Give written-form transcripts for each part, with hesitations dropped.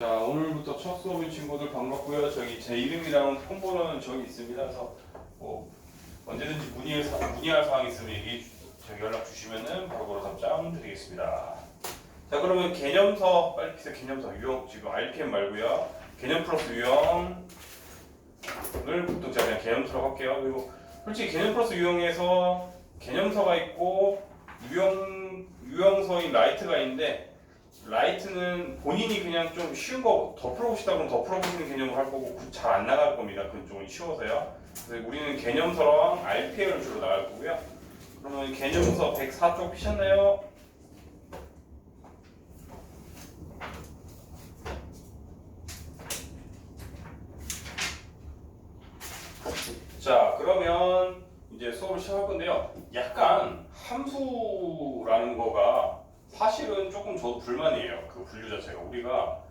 자, 오늘부터 첫 수업인 친구들 반갑고요. 제 이름이랑 폰번호는 저기 있습니다. 그래서 뭐 언제든지 문의할 사항 있으면 연락 주시면은 바로 답장 드리겠습니다. 자, 그러면 개념서 빨리 피세요. 개념서 유형 지금 RPM 말고요. 개념 플러스 유형을 보통 제가 그냥 개념서로 할게요. 그리고 솔직히 개념 플러스 유형에서 개념서가 있고 유형서인 라이트가 있는데. 라이트는 본인이 그냥 좀 쉬운 거 더 풀어보시다 보면 더 풀어보시는 개념을 할 거고 잘 안 나갈 겁니다. 그건 좀 쉬워서요. 그래서 우리는 개념서랑 RPL을 주로 나갈 거고요. 그러면 개념서 104쪽 피셨나요? 자, 그러면 이제 수업을 시작할 건데요. 약간 함수라는 거가 사실은 조금 저도 불만이에요. 그 분류 자체가 우리가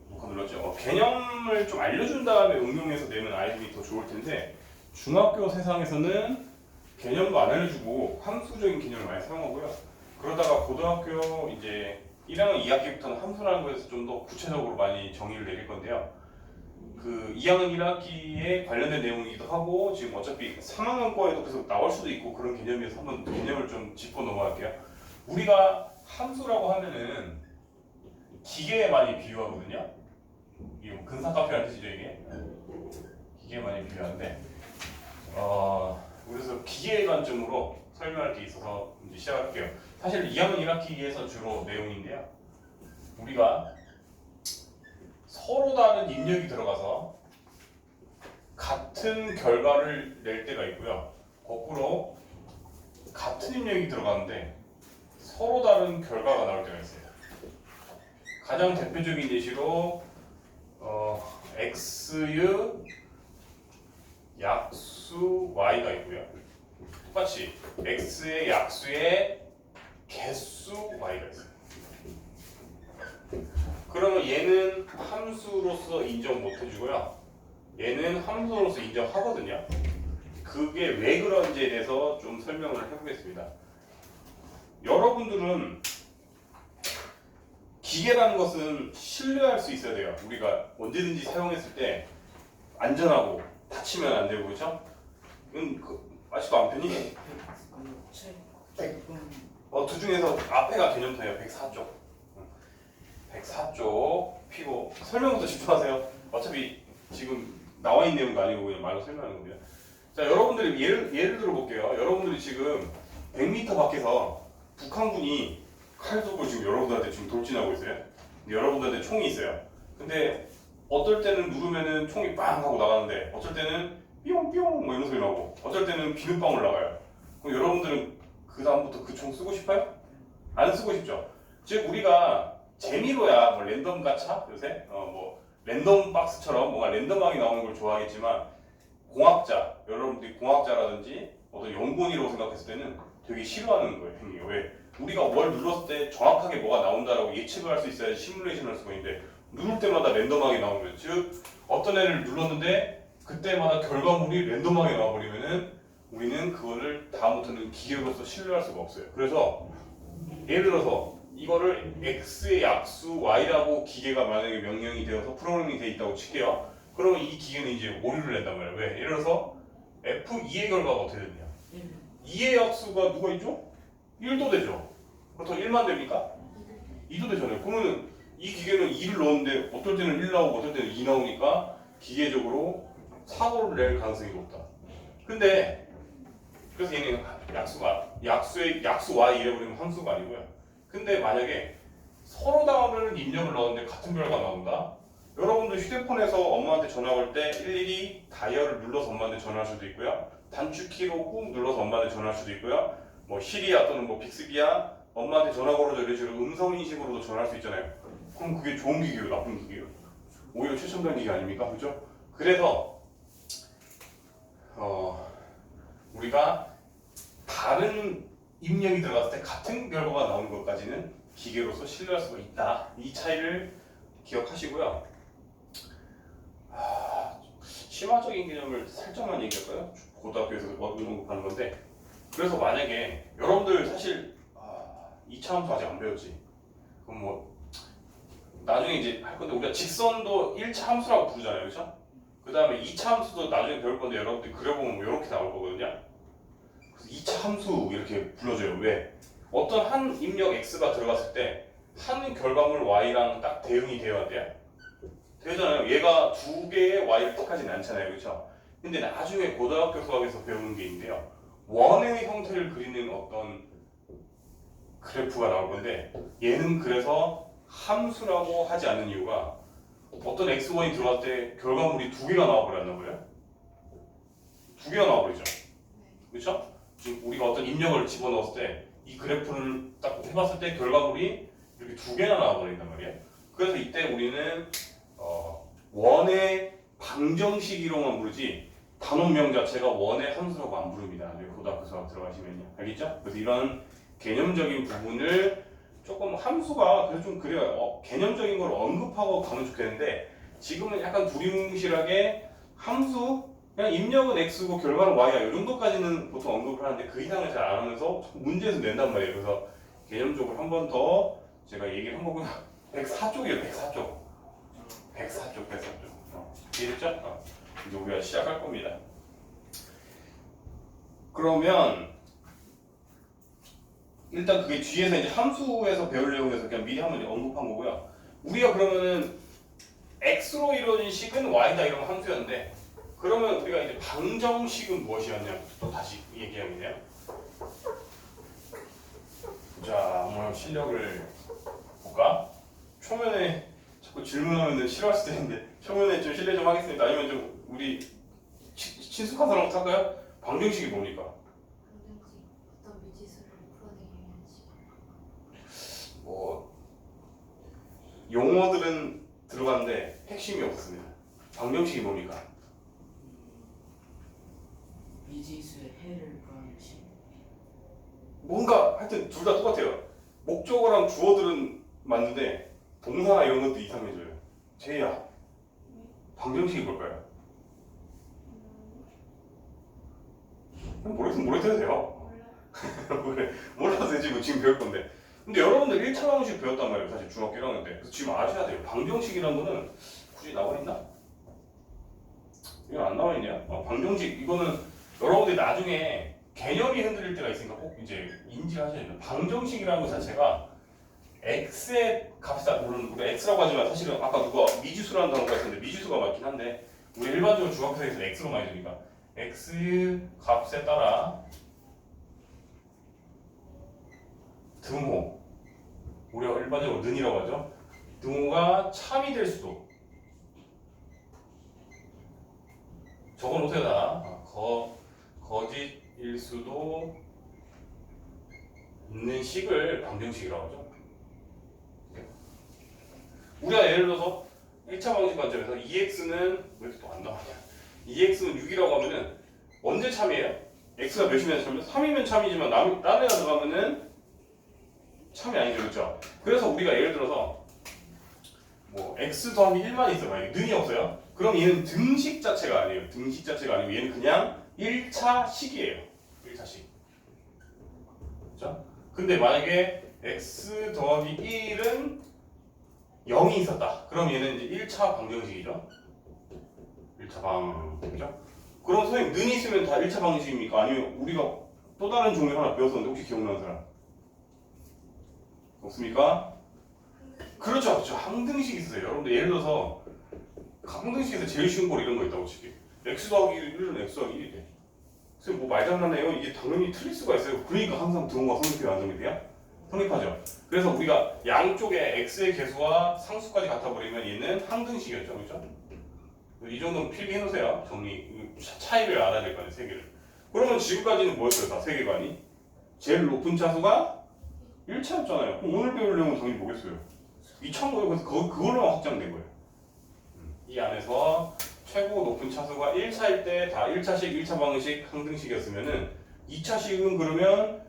녹화 눌렀죠. 개념을 좀 알려준 다음에 응용해서 내면 아이들이 더 좋을 텐데 중학교 세상에서는 개념도 안 알려주고 함수적인 개념을 많이 사용하고요. 그러다가 고등학교 이제 1학년 2학기부터는 함수라는 거에서 좀 더 구체적으로 많이 정의를 내릴 건데요. 그 2학년 1학기에 관련된 내용이기도 하고 지금 어차피 3학년 거에도 계속 나올 수도 있고 그런 개념이어서 한번 개념을 좀 짚고 넘어갈게요. 우리가 함수라고 하면은 기계에 많이 비유하거든요. 이게 근사카페라는 뜻이죠 이게. 기계에 많이 비유하는데 그래서 기계의 관점으로 설명할 게 있어서 이제 시작할게요. 사실 2학년 1학기에서 주로 내용인데요. 우리가 서로 다른 입력이 들어가서 같은 결과를 낼 때가 있고요. 거꾸로 같은 입력이 들어가는데 서로 다른 결과가 나올 때가 있어요. 가장 대표적인 예시로 x의 약수 y가 있고요. 똑같이 x의 약수의 개수 y가 있어요. 그러면 얘는 함수로서 인정 못 해주고요. 얘는 함수로서 인정하거든요. 그게 왜 그런지에 대해서 좀 설명을 해보겠습니다. 여러분들은 기계라는 것은 신뢰할 수 있어야 돼요. 우리가 언제든지 사용했을 때 안전하고 다치면 안 되고 그렇죠? 아직도 안 펴니? 두 중에서 앞에가 개념서예요. 104쪽. 104쪽 피고 설명부터 집중하세요. 어차피 지금 나와 있는 내용도 아니고 그냥 말로 설명하는 겁니다. 자, 여러분들이 예를 들어 볼게요. 여러분들이 지금 100m 밖에서 북한군이 칼도를 지금 여러분들한테 지금 돌진하고 있어요. 근데 여러분들한테 총이 있어요. 근데 어떨 때는 누르면은 총이 빵 하고 나가는데 어쩔 때는 삐용삐용 뭐 이런 소리 나고 어쩔 때는 비눗방울 나가요. 그럼 여러분들은 그 다음부터 그 총 쓰고 싶어요? 안 쓰고 싶죠. 즉 우리가 재미로야 뭐 랜덤 가차 요새 뭐 랜덤 박스처럼 뭔가 랜덤하게 나오는 걸 좋아하겠지만 공학자 여러분들이 공학자라든지 어떤 연구원이라고 생각했을 때는 되게 싫어하는 거예요. 행위가 왜? 우리가 뭘 눌렀을 때 정확하게 뭐가 나온다라고 예측을 할 수 있어야지 시뮬레이션을 할 수가 있는데 누를 때마다 랜덤하게 나오는 거예요. 즉 어떤 애를 눌렀는데 그때마다 결과물이 랜덤하게 나와버리면은 우리는 그거를 다음부터는 기계로서 신뢰할 수가 없어요. 그래서 예를 들어서 이거를 x의 약수 y라고 기계가 만약에 명령이 되어서 프로그래밍이 돼 있다고 칠게요. 그러면 이 기계는 이제 오류를 낸단 말이에요. 왜? 예를 들어서 f2의 결과가 어떻게 되냐? 2의 약수가 누가 있죠? 1도 되죠. 그렇다고 1만 됩니까? 2도 되잖아요. 그러면 이 기계는 2를 넣었는데 어떨 때는 1 나오고 어떨 때는 2 나오니까 기계적으로 사고를 낼 가능성이 높다. 근데 그래서 얘는 약수의 약수 y 이래버리면 함수가 아니고요. 근데 만약에 서로 다른 입력을 넣었는데 같은 결과가 나온다. 여러분들 휴대폰에서 엄마한테 전화 올 때 일일이 다이얼을 눌러서 엄마한테 전화할 수도 있고요. 단축키로 꾹 눌러서 엄마한테 전화할 수도 있고요. 뭐 시리아 또는 뭐 빅스비야 엄마한테 전화 걸어줘 이런 식으로 음성인식으로도 전화할 수 있잖아요. 그럼 그게 좋은 기계예요, 나쁜 기계예요? 오히려 최첨단 기계 아닙니까? 그죠? 그래서 우리가 다른 입력이 들어갔을 때 같은 결과가 나오는 것까지는 기계로서 신뢰할 수가 있다. 이 차이를 기억하시고요. 심화적인 개념을 살짝만 얘기할까요? 고등학교에서 언급하는 건데 그래서 만약에 여러분들 사실 2차 함수 아직 안 배웠지? 그럼 뭐 나중에 이제 할 건데 우리가 직선도 1차 함수라고 부르잖아요. 그렇죠? 그 다음에 2차 함수도 나중에 배울 건데 여러분들이 그려보면 이렇게 나올 거거든요. 그래서 2차 함수 이렇게 불러줘요. 왜? 어떤 한 입력 x가 들어갔을 때 한 결과물 y랑 딱 대응이 되어야 돼요. 되잖아요. 얘가 두 개의 y를 택하지는 않잖아요. 그렇죠? 근데 나중에 고등학교 수학에서 배우는 게 있는데요. 원의 형태를 그리는 어떤 그래프가 나올 건데 얘는 그래서 함수라고 하지 않는 이유가 어떤 x, y이 들어갈 때 결과물이 두 개가 나와버렸나 보여요. 두 개가 나와버리죠. 그렇죠? 지금 우리가 어떤 입력을 집어넣었을 때 이 그래프를 딱 해봤을 때 결과물이 이렇게 두 개나 나와버린단 말이에요. 그래서 이때 우리는 원의 방정식이로만 부르지 단원명 자체가 원의 함수라고 안 부릅니다. 나중에 고등학교 수학 들어가시면요. 알겠죠? 그래서 이런 개념적인 부분을 조금 함수가 그래서 좀 그래요. 개념적인 걸 언급하고 가면 좋겠는데 지금은 약간 두리뭉실하게 함수 그냥 입력은 x고 결과는 y야 이 정도까지는 보통 언급을 하는데 그 이상을 잘 안 하면서 문제에서 낸단 말이에요. 그래서 개념적으로 한 번 더 제가 얘기를 한 거구나. 104쪽이에요. 104쪽. 104쪽. 이해됐죠? 이제 우리가 시작할 겁니다. 그러면 일단 그게 뒤에서 이제 함수에서 배울 내용에서 그냥 미리 한번 언급한 거고요. 우리가 그러면은 x로 이루어진 식은 y다 이런 함수였는데 그러면 우리가 이제 방정식은 무엇이었냐 또 다시 얘기하겠네요. 자, 한번 실력을 볼까? 초면에 자꾸 질문하면 싫어할 수도 있는데 초면에 좀 실례 좀 하겠습니다. 아니면 좀 우리 친숙한 사람부터 할까요? 방정식이 뭡니까? 방정식 어떤 미지수를 풀어내야지. 뭐 용어들은 들어갔는데 핵심이 없습니다. 방정식이 뭡니까? 미지수의 해를 구하는 식. 뭔가 하여튼 둘 다 똑같아요. 목적어랑 주어들은 맞는데 동사나 이런 것도 이상해져요. 제이야, 방정식이 뭘까요? 모르겠으면 모르겠어도 돼요. 몰라서 되지 지금 배울 건데. 근데 여러분들 1차 방정식 배웠단 말이에요. 사실 중학교 1학년 때. 그래서 지금 아셔야 돼요. 방정식이라는 거는 굳이 나와 있나? 이거 안 나와 있냐? 방정식 이거는 여러분들이 나중에 개념이 흔들릴 때가 있으니까 꼭 이제 인지하셔야 돼요. 방정식이라는 것 자체가 x의 값이다. 물론 우리 x라고 하지만 사실은 아까 누가 미지수라는 단어가 있었는데 미지수가 맞긴 한데 우리 일반적으로 중학교에서 x로 많이 주니까 x 값에 따라 등호 우리가 일반적으로 는이라고 하죠. 등호가 참이 될 수도 적어놓으세요 다. 거짓일 수도 있는 식을 방정식이라고 하죠. 우리가 예를 들어서 1차 방정식 관점에서 2x는 왜 이렇게 또 안 나오냐? 2x는 6이라고 하면은 언제 참이에요? x가 몇이면 참이면 3이면 참이지만 딴 애가 들어가면은 참이 아니죠, 그렇죠? 그래서 우리가 예를 들어서 뭐 x 더하기 1만 있어요. 만약에 는이 없어요. 그럼 얘는 등식 자체가 아니에요. 등식 자체가 아니고 얘는 그냥 1차 식이에요. 1차 식. 그렇죠? 근데 만약에 x 더하기 1은 0이 있었다. 그럼 얘는 이제 1차 방정식이죠. 1차 방정식이죠. 그럼 선생님 는이 있으면 다 1차 방정식입니까? 아니면 우리가 또 다른 종류 하나 배웠었는데 혹시 기억나는 사람? 없습니까? 그렇죠. 그렇죠. 항등식이 있어요. 여러분들 예를 들어서 항등식에서 제일 쉬운 거 이런 거 있다고 치기. x 더하기 1은 x 더하기 1이 돼. 선생님 뭐 말장난해요? 이게 당연히 틀릴 수가 있어요. 그러니까 항상 등호가 성립이 안 성립이야? 성립하죠. 그래서 우리가 양쪽에 x의 개수와 상수까지 같아 버리면 얘는 항등식이었죠. 그렇죠? 이 정도는 필기해 놓으세요. 정리 차이를 알아야 될 거 아니에요. 세 개를. 그러면 지금까지는 뭐였어요? 다 세계관이 제일 높은 차수가 1차였잖아요. 그럼 오늘 배울 내용은 당연히 뭐겠어요? 2차인 거예요. 그래서 그걸로만 확장된 거예요. 이 안에서 최고 높은 차수가 1차일 때 다 1차식, 1차 방정식, 항등식이었으면은 2차식은 그러면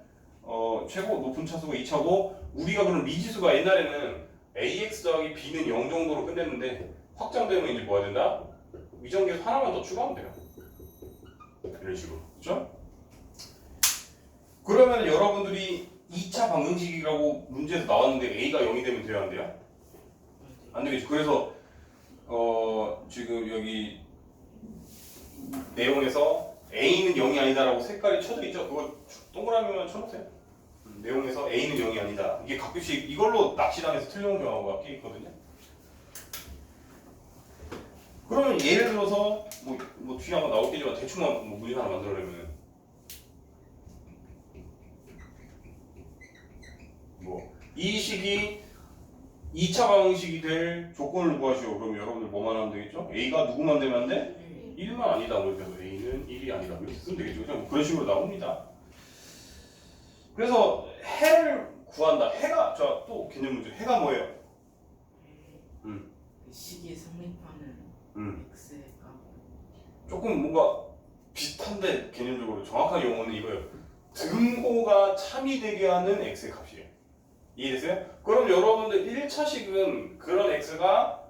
최고 높은 차수가 2차고 우리가 그런 미지수가 옛날에는 ax 더하기 b는 0 정도로 끝냈는데 확장되면 이제 뭐 해야 된다? 위정계수 하나만 더 추가하면 돼요. 이런 식으로. 그렇죠? 그러면 여러분들이 2차 방정식이라고 문제에서 나왔는데 a가 0이 되면 돼야 안 돼요? 안 되겠죠. 그래서 지금 여기 내용에서 A는 0이 아니다라고 색깔이 쳐져 있죠. 그거 동그라미만 쳐놓으세요. 내용에서 A는 0이 아니다. 이게 가끔씩 이걸로 납치당해서 틀려온 경우가 꽤 있거든요. 그러면 예를 들어서 뭐 뒤에 한번 나올게지만 대충만 뭐 문제 하나 만들어내면 뭐 이 식이 2차 방정식이 될 조건을 구하시오. 그럼 여러분들 뭐만 하면 되겠죠? A가 누구만 되면 안 돼? 1만 아니다. 뭐 이렇게 해서 A는 1이 아니다. 이렇게 쓰면 되겠죠. 그냥 그런 식으로 나옵니다. 그래서 해를 구한다. 해가 또 개념 문제. 해가 뭐예요? 그 식이 성립하는 x의 값. 조금 뭔가 비슷한데 개념적으로 정확한 용어는 이거예요. 등호가 참이 되게 하는 x의 값이에요. 이해되세요? 그럼 여러분들 1차식은 그런 x가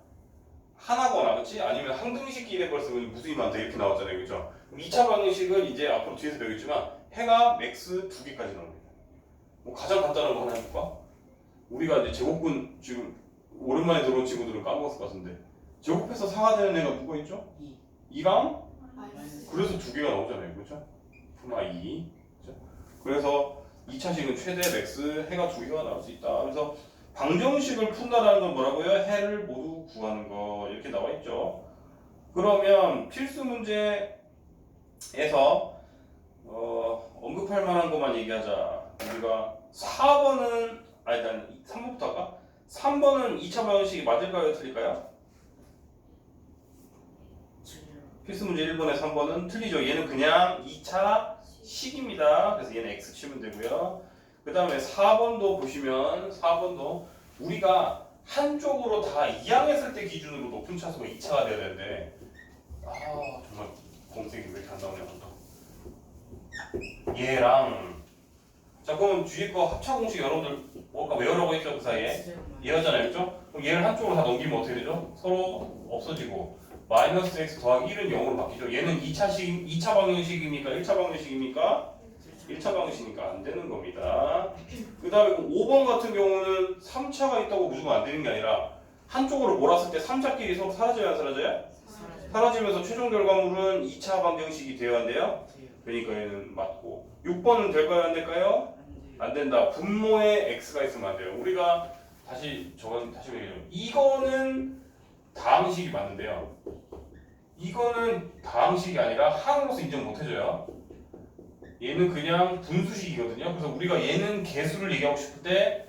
하나거나 그렇지? 아니면 항등식이 돼버렸으면 무수히 많다 이렇게 나왔잖아요. 그렇죠? 2차 방정식은 이제 앞으로 뒤에서 배우겠지만 해가 맥스 2개까지 나옵니다. 뭐 가장 간단한 거 하나 해볼까? 우리가 이제 제곱분 지금 오랜만에 들어온 친구들은 까먹었을 것 같은데 제곱해서 4가 되는 애가 누가 있죠? 2랑 그래서 2개가 나오잖아요. 그렇죠? 푸나 2 그렇죠? 그래서 2차식은 최대 맥스 해가 2개가 나올 수 있다. 그래서 방정식을 푼다라는 건 뭐라고요? 해를 모두 구하는 거 이렇게 나와 있죠. 그러면 필수 문제에서 언급할 만한 것만 얘기하자. 우리가 4번은 일단 3번부터 할까? 3번은 2차 방정식이 맞을까요? 틀릴까요? 필수 문제 1번에 3번은 틀리죠. 얘는 그냥 2차 식입니다. 그래서 얘는 x 치면 되고요. 그 다음에 4번도 보시면 4번도 우리가 한쪽으로 다 이항했을 때 기준으로 높은 차수가 2차가 돼야 되는데 정말 검색이 왜 이렇게 안 나오냐 얘랑 자 그럼 뒤에 거 합차 공식 여러분들 뭔가 외우라고 했죠. 그 사이에 얘였잖아요. 그렇죠? 그럼 얘를 한쪽으로 다 넘기면 어떻게 되죠? 서로 없어지고 마이너스 x 더하기 1은 0으로 바뀌죠. 얘는 2차 방정식입니까? 1차 방정식입니까? 1차 방정식이니까 안 되는 겁니다. 그 다음에 5번 같은 경우는 3차가 있다고 무조건 안 되는 게 아니라 한쪽으로 몰았을 때 3차끼리 서로 사라져야 안 사라져요? 사라지면서 최종 결과물은 2차 방정식이 되어야 한대요. 그러니까 얘는 맞고 6번은 될까요? 안 될까요? 안 된다. 분모에 x가 있으면 안 돼요. 우리가 다시 얘기해요. 이거는 다항식이 맞는데요. 이거는 다항식이 아니라 항으로서 인정 못 해줘요. 얘는 그냥 분수식이거든요. 그래서 우리가 얘는 개수를 얘기하고 싶을 때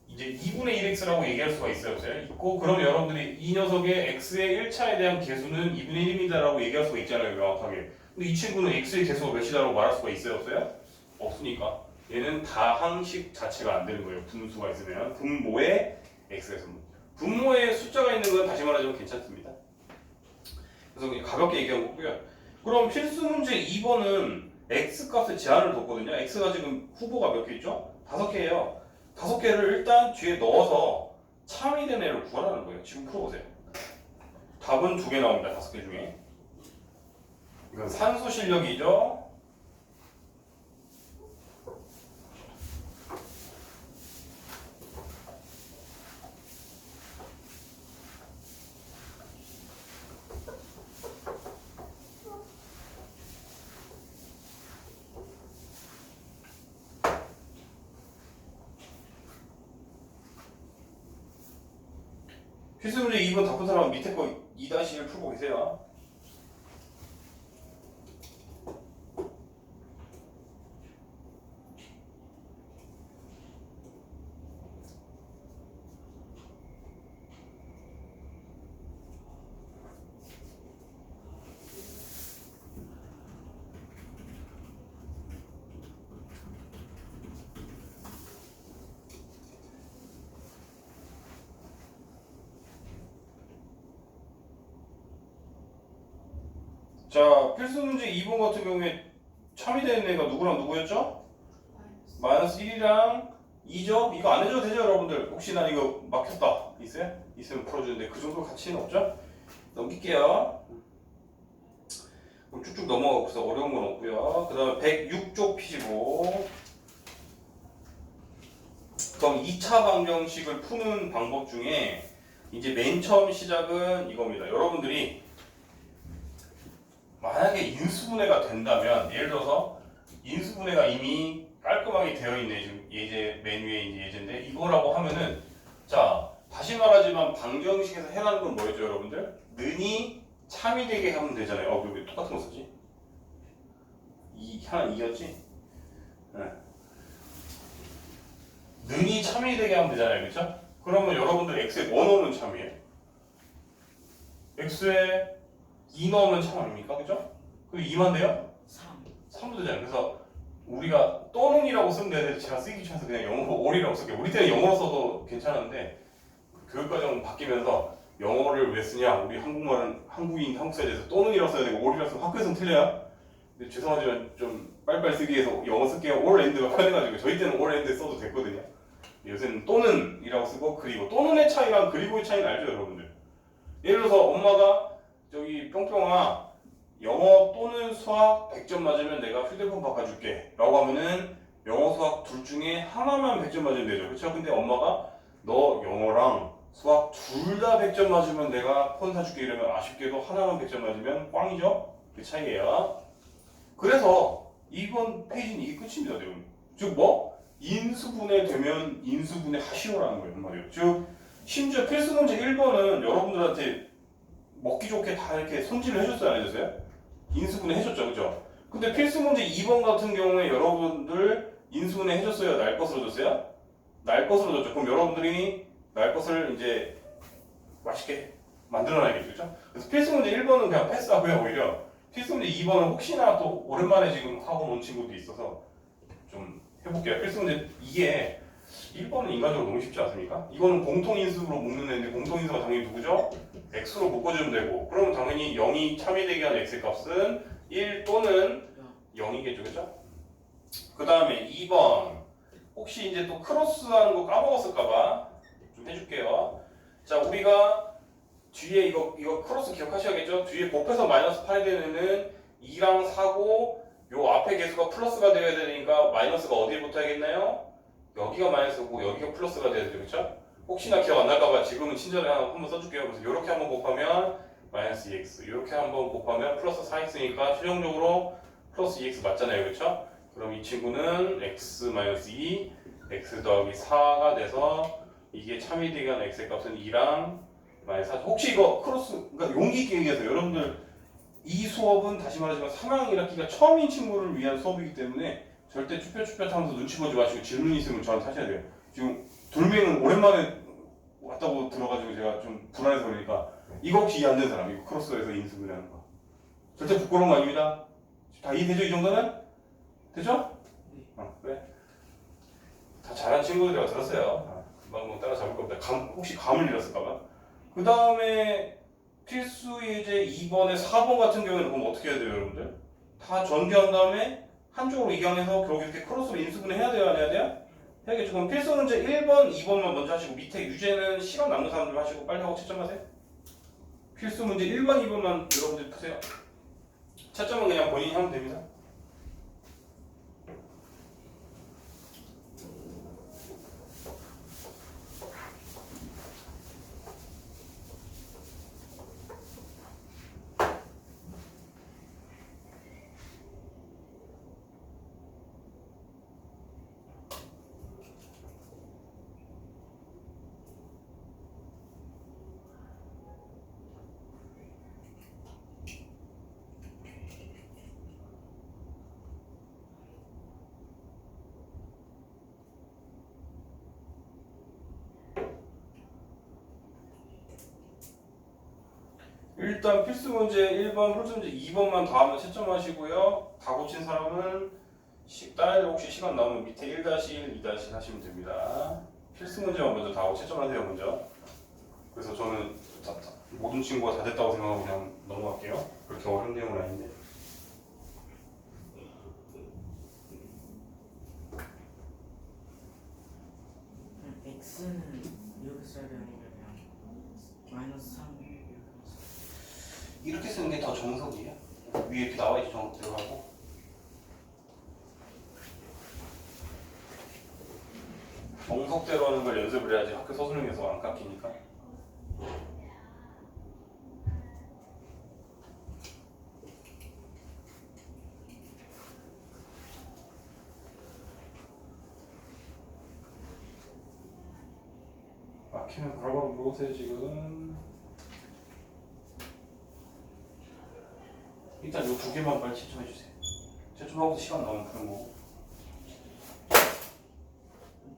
이제 2분의 1x라고 얘기할 수가 있어요. 있고 그럼 여러분들이 이 녀석의 x의 1차에 대한 개수는 2분의 1입니다라고 얘기할 수가 있잖아요. 명확하게. 근데 이 친구는 x의 개수가 몇이다라고 말할 수가 있어요? 없어요? 없으니까 얘는 다항식 자체가 안 되는 거예요. 분수가 있으면 분모에 x가 있으면 분모에 숫자가 있는 건 다시 말하자면 괜찮습니다. 그래서 그냥 가볍게 얘기한 거고요. 그럼 필수 문제 2번은 x 값에 제한을 뒀거든요. x가 지금 후보가 몇 개 있죠? 5개예요. 5개를 일단 뒤에 넣어서 참이 된 애를 구하라는 거예요. 지금 풀어보세요. 답은 2개 나옵니다. 5개 중에. 이건 산소 실력이죠. 필수 문제 2번 답한 사람은 밑에 거 2-1 풀고 계세요. 자, 필수 문제 2번 같은 경우에 참이 되는 애가 누구랑 누구였죠? 마이너스 1이랑 2죠? 이거 안 해줘도 되죠, 여러분들? 혹시나 이거 막혔다. 있어요? 있으면 풀어주는데 그 정도 가치는 없죠? 넘길게요. 그럼 쭉쭉 넘어가고서 어려운 건 없고요. 그 다음에 106쪽 피시고 그럼 2차 방정식을 푸는 방법 중에 이제 맨 처음 시작은 이겁니다. 여러분들이 만약에 인수분해가 된다면 예를 들어서 인수분해가 이미 깔끔하게 되어 있네. 지금 예제 맨 위에 이제 예제인데 이거라고 하면은 자 다시 말하지만 방정식에서 해라는 건 뭐였죠, 여러분들? 는이 참이 되게 하면 되잖아요. 왜 똑같은 거 쓰지? 하나 이겼지? 네. 는이 참이 되게 하면 되잖아요, 그렇죠? 그러면 여러분들 x에 뭐 넣으면 참이에요? x에 2 넣으면 참 아닙니까, 그렇죠? 그럼 2만 돼요? 3. 3도 되잖아요. 그래서 우리가 또는이라고 쓰면 되는데 제가 쓰기 귀찮아서 그냥 영어로 올이라고 쓸게요. 우리 때는 영어로 써도 괜찮은데 교육과정 바뀌면서 영어를 왜 쓰냐? 우리 한국말은 한국 사회에서 또는이라고 써야 되고 올이라고 쓰면 학교에서는 틀려요. 근데 죄송하지만 좀 빨리빨리 쓰기 위해서 영어 쓸게요. 올 앤드가 편해가지고 저희 때는 올 앤드 써도 됐거든요. 요새는 또는이라고 쓰고 그리고 또는의 차이랑 그리고의 차이는 알죠, 여러분들? 예를 들어서 엄마가 저기 뿅뿅아 영어 또는 수학 100점 맞으면 내가 휴대폰 바꿔줄게 라고 하면은 영어 수학 둘 중에 하나만 100점 맞으면 되죠, 그렇죠? 근데 엄마가 너 영어랑 수학 둘 다 100점 맞으면 내가 폰 사줄게 이러면 아쉽게도 하나만 100점 맞으면 꽝이죠? 그 차이예요. 그래서 이번 페이지는 이게 끝입니다, 내용. 즉 뭐? 인수분해 되면 인수분해 하시오라는 거예요, 한마디로. 즉 심지어 필수 문제 1번은 여러분들한테 먹기 좋게 다 이렇게 손질을 해줬어요, 안 해줬어요? 인수분해 해줬죠, 그죠? 근데 필수 문제 2번 같은 경우에 여러분들 인수분해 해줬어요, 날 것으로 줬어요? 날 것으로 줬죠. 그럼 여러분들이 날 것을 이제 맛있게 만들어놔야겠죠, 그죠? 그래서 필수 문제 1번은 그냥 패스하고요, 오히려. 필수 문제 2번은 혹시나 또 오랜만에 지금 하고 온 친구도 있어서 좀 해볼게요. 필수 문제 이게 1번은 인간적으로 너무 쉽지 않습니까? 이거는 공통인수로 묶는 애인데 공통인수가 당연히 누구죠? x로 묶어주면 되고 그러면 당연히 0이 참이 되게 하는 x의 값은 1 또는 0이겠죠, 그죠? 그 다음에 2번 혹시 이제 또 크로스하는 거 까먹었을까봐 좀 해줄게요. 자, 우리가 뒤에 이거 크로스 기억하셔야겠죠? 뒤에 곱해서 마이너스 8이 되는 2랑 4고 요 앞에 개수가 플러스가 되어야 되니까 마이너스가 어디에 붙어야겠나요? 여기가 마이너스고 여기가 플러스가 돼야 되죠, 그렇죠? 혹시나 기억 안 날까봐 지금은 친절히 한번 써줄게요. 그래서 이렇게 한번 곱하면 마이너스 2x, 이렇게 한번 곱하면 플러스 4x니까 최종적으로 플러스 2x 맞잖아요, 그렇죠? 그럼 이 친구는 x 마이너스 2, x 더하기 4가 돼서 이게 참이 되게 하는 x의 값은 2랑 마이너스 4. 혹시 이거 크로스, 그러니까 용기 있게 얘기해서 여러분들 이 수업은 다시 말하지만 3학년 1학기가 처음인 친구를 위한 수업이기 때문에 절대 쭈뼛쭈뼛 하면서 눈치 보지 마시고 질문 있으면 저한테 하셔야 돼요. 지금 둘명은 오랜만에 왔다고 들어가지고 제가 좀 불안해서 그러니까 이거 혹시 이해 안 되는 사람, 이거 크로스에서 인수분해하는 거 절대 부끄러운 거 아닙니다. 다 이해되죠? 이 정도는? 되죠? 네. 그래. 다 잘한 친구들이라고 들었어요. 금방 뭐 따라잡을 겁니다. 혹시 감을 잃었을까봐. 그 다음에 필수 예제 2번에 4번 같은 경우에는 그럼 어떻게 해야 돼요, 여러분들? 다 전개한 다음에 한쪽으로 이강해서 결국 이렇게 크로스로 인수분해 해야 돼요, 안 해야 돼요? 해야겠죠. 그럼 필수 문제 1번, 2번만 먼저 하시고 밑에 유제는 시간 남는 사람들 하시고 빨리 하고 채점하세요. 필수 문제 1번, 2번만 여러분들 푸세요. 채점은 그냥 본인이 하면 됩니다. 일단 필수 문제 1번, 홀수 문제 2번만 다 하면 채점하시고요. 다 고친 사람은 딸 혹시 시간 나오면 밑에 1-1, 2- 하시면 됩니다. 필수 문제만 먼저 다 하고 채점하세요, 먼저. 그래서 저는 모든 친구가 다 됐다고 생각하고 그냥 넘어갈게요. 그렇게 어려운 내용은 아닌데. x는 이렇게 써야 되는 거면 마이너스 3 이렇게 쓰는 게 더 정석이에요. 위에 이렇게 나와있죠, 정석 들어가고. 정석대로 하는 걸 연습을 해야지 학교 서술형에서 안 깎이니까. 막히면 바로바로 물어보세요 지금. 일단 이 두 개만 빨리 채점해 주세요. 채점하고 시간 나오면 그런 거고.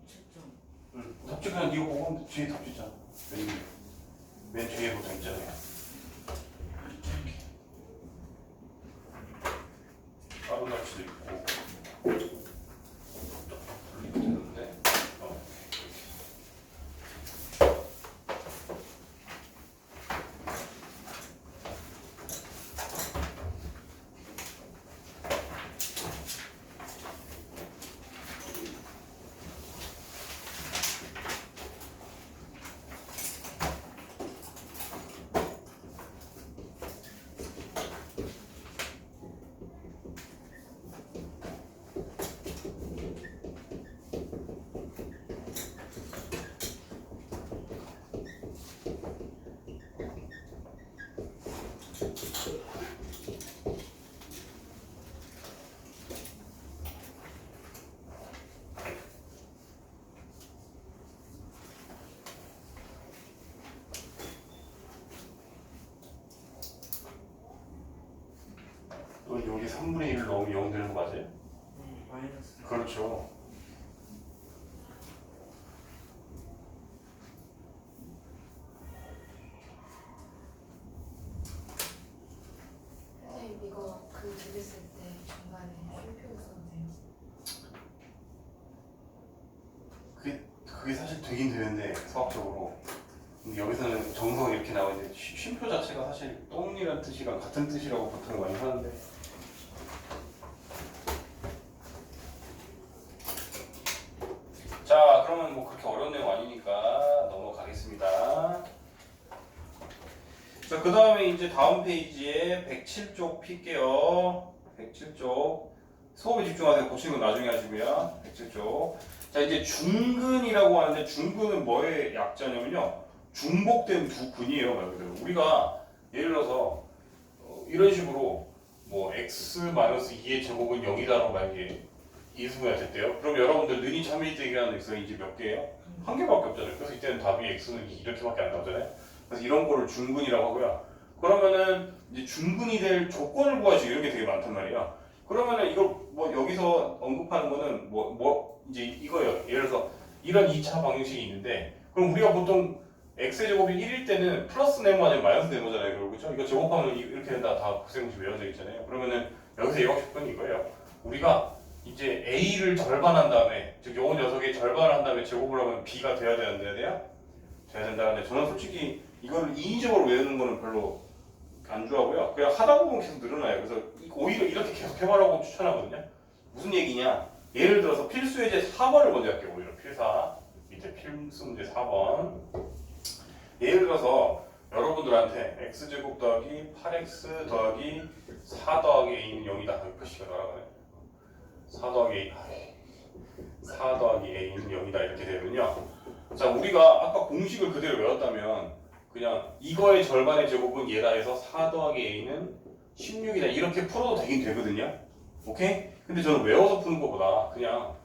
채점. 응. 답지 그냥 이거 보고 하면 뒤에 답지 있잖아. 맨 뒤에 보통 있잖아요. 다른 답지도 있고. 이렇게 되는데. 또 여기 3분의 1을 넣으면 0 되는 거 맞아요? 마이너스. 그렇죠. 선생님 이거 그 드렸을 때 중간에 쉴표 있었는데요. 그게 사실 되긴 되는데 수학적으로. 근데 여기서는 정석이 이렇게 나오는데 쉼표 자체가 사실 똥이라는 뜻이랑 같은 뜻이라고 보통 많이 하는데. 자, 그러면 뭐 그렇게 어려운 내용 아니니까 넘어가겠습니다. 자, 그 다음에 이제 다음 페이지에 107쪽 필게요. 107쪽. 수업에 집중하세요. 고치는 건 나중에 하시고요. 107쪽. 자, 이제 중근이라고 하는데 중근은 뭐의 약자냐면요. 중복된 두 근이에요. 말 그대로. 우리가 예를 들어서 이런 식으로 뭐 x-2의 제곱은 0이다라고 만약에 이수분해가 됐대요. 그럼 여러분들 는이 참이 대기하는 x가 이제 몇 개예요? 한 개밖에 없잖아요. 그래서 이때는 답이 x는 이렇게밖에 안 나오잖아요. 그래서 이런 거를 중근이라고 하고요. 그러면은 이제 중근이 될 조건을 구하시고 이런 게 되게 많단 말이야. 그러면은 이걸 뭐 여기서 언급하는 거는 뭐 이제 이거예요. 예를 들어서 이런 2차 방정식이 있는데 그럼 우리가 보통 x의 제곱이 1일 때는 플러스 네모 아니면 마이너스 네모잖아요. 그렇죠? 이거 제곱하면 이렇게 된다 다 구세공식 외워져 있잖아요. 그러면은 여기서 이해하실 건 이거예요. 우리가 이제 a를 절반한 다음에 즉 요 녀석의 절반을 한 다음에 제곱을 하면 b가 돼야 되는데 돼야 된다는데 저는 솔직히 이거를 인위적으로 외우는 거는 별로 안 좋아하고요. 그냥 하다 보면 계속 늘어나요. 그래서 오히려 이렇게 계속 해보라고 추천하거든요. 무슨 얘기냐? 예를 들어서 필수 예제 4번을 먼저 할게요. 오히려 필사 밑에 필수 문제 4번. 예를 들어서 여러분들한테 x제곱 더하기 8x 더하기 4 더하기 a는 0이다. 여기 표시가 날아가네. 4 더하기 a 4 더하기 a는 0이다. 이렇게 되면요. 자, 우리가 아까 공식을 그대로 외웠다면 그냥 이거의 절반의 제곱은 얘다 해서 4 더하기 a는 16이다. 이렇게 풀어도 되긴 되거든요. 오케이? 근데 저는 외워서 푸는 것보다 그냥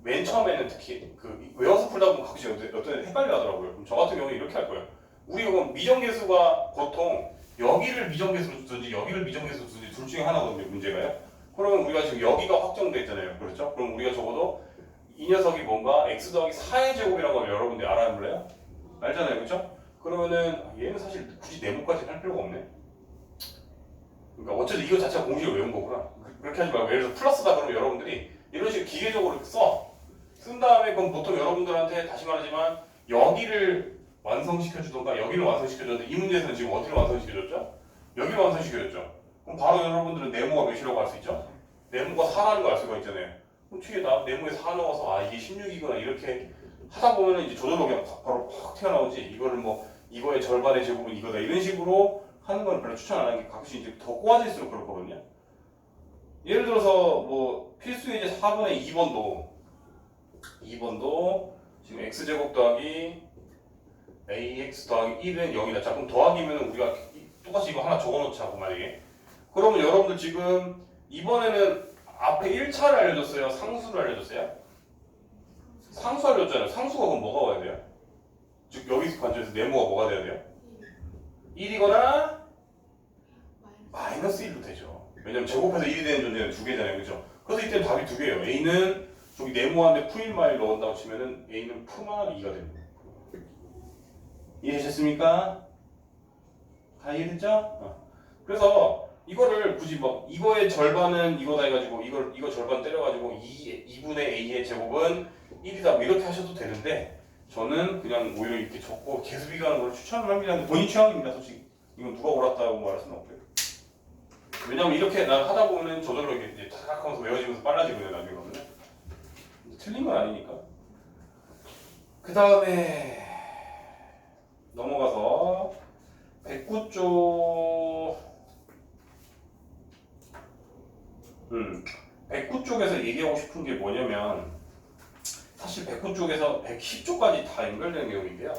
맨 처음에는 특히 그 외워서 풀다 보면 가끔씩 어떤 헷갈려 하더라고요. 그럼 저 같은 경우는 이렇게 할 거예요. 우리가 그럼 미정계수가 보통 여기를 미정계수로 두든지 여기를 미정계수로 두든지 둘 중에 하나거든요. 문제가요. 그러면 우리가 지금 여기가 확정돼 있잖아요. 그렇죠? 그럼 우리가 적어도 이 녀석이 뭔가 x 더하기 4의 제곱이라는 걸 여러분들이 알아야 몰라요? 알잖아요. 그렇죠? 그러면은 얘는 사실 굳이 네모까지 할 필요가 없네. 그러니까 어쨌든 이거 자체가 공식을 외운 거구나. 그렇게 하지 말고 예를 들어서 플러스다 그러면 여러분들이 이런 식으로 기계적으로 쓴 다음에 그럼 보통 여러분들한테 다시 말하지만 여기를 완성시켜 주던가 여기를 완성시켜 줬는데 이 문제에서는 지금 어디를 완성시켜 줬죠? 여기를 완성시켜 줬죠. 그럼 바로 여러분들은 네모가 몇이라고 할 수 있죠? 네모가 4라는 걸 알 수가 있잖아요. 그럼 뒤에다 네모에 4 넣어서 아 이게 16이구나 이렇게 하다 보면 이제 저절로 그냥 바로 팍 튀어나오지. 이거를 뭐 이거의 절반의 제곱은 이거다 이런 식으로 하는 건 별로 추천 안 하는 게 가끔씩 이제 더 꼬아질수록 그렇거든요. 예를 들어서 뭐 필수 예제 4번의 2번도 지금 x제곱 더하기 ax 더하기 1은 0이다. 자 그럼 더하기면 우리가 똑같이 이거 하나 적어놓자고 만약에 그러면 여러분들 지금 이번에는 앞에 1차를 알려줬어요? 상수를 알려줬어요? 상수 알려줬잖아요. 상수가 그럼 뭐가 와야 돼요? 즉 여기서 관점에서 네모가 뭐가 돼야 돼요? 1이거나 마이너스 1로 되죠. 왜냐면 제곱해서 1이 되는 존재는 두 개잖아요. 그죠? 그래서 이때 답이 두 개예요. A는 저기 네모한데 푸일마일 넣은다고 치면은 A는 푸마 2가 됩니다. 이해되셨습니까? 다 이해됐죠? 그래서 이거를 굳이 뭐 이거의 절반은 이거다 해가지고 이거 절반 때려가지고 2분의 A의 제곱은 1이다 뭐 이렇게 하셔도 되는데 저는 그냥 오히려 이렇게 적고 계수비가 하는 걸 추천을 합니다. 근데 본인 취향입니다. 솔직히 이건 누가 옳았다고 말할 수는 없고요. 왜냐면 이렇게 난 하다 보면 저절로 이제 탁 하면서 외워지면서 빨라지거든요. 나중에 가면 틀린 건 아니니까. 그 다음에 넘어가서 109쪽 109쪽에서 얘기하고 싶은 게 뭐냐면 사실 109쪽에서 110쪽까지 다 연결되는 내용인데요.